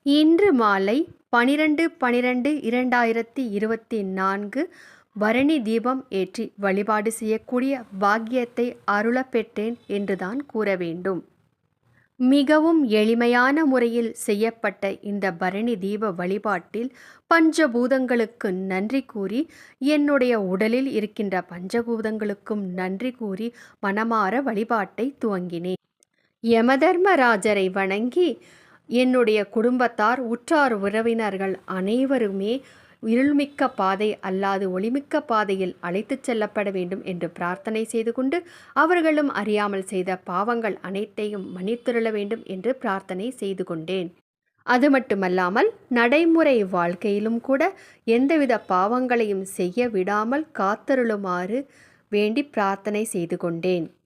இன்று மாலை 12/12/2024 பரணி தீபம் ஏற்றி வழிபாடு செய்யக்கூடிய பாக்கியத்தை அருளப் பெற்றேன் என்றுதான் கூற வேண்டும். மிகவும் எளிமையான முறையில் செய்யப்பட்ட இந்த பரணி தீப வழிபாட்டில் பஞ்சபூதங்களுக்கு நன்றி கூறி, என்னுடைய உடலில் இருக்கின்ற பஞ்சபூதங்களுக்கும் நன்றி கூறி மனமார வழிபாட்டை துவங்கினேன். யமதர்மராஜரை வணங்கி, என்னுடைய குடும்பத்தார், உற்றார் உறவினர்கள் அனைவருமே இருள்மிக்க பாதை அல்லாது ஒளிமிக்க பாதையில் அழைத்துச் செல்லப்பட வேண்டும் என்று பிரார்த்தனை செய்து கொண்டு, அவர்களும் அறியாமல் செய்த பாவங்கள் அனைத்தையும் மன்னித்துருள வேண்டும் என்று பிரார்த்தனை செய்து கொண்டேன். அது மட்டுமல்லாமல் நடைமுறை வாழ்க்கையிலும் கூட எந்தவித பாவங்களையும் செய்ய விடாமல் காத்தருளுமாறு வேண்டி பிரார்த்தனை செய்து கொண்டேன்.